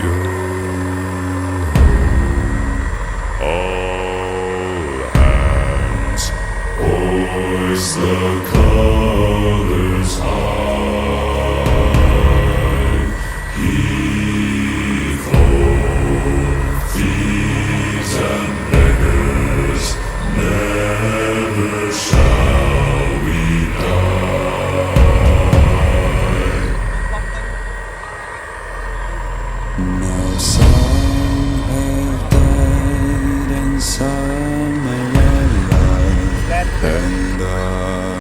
go. All hands hoist the colors high. Heave ho, thieves and beggars, never shall we die. Now some have died and some are alive, and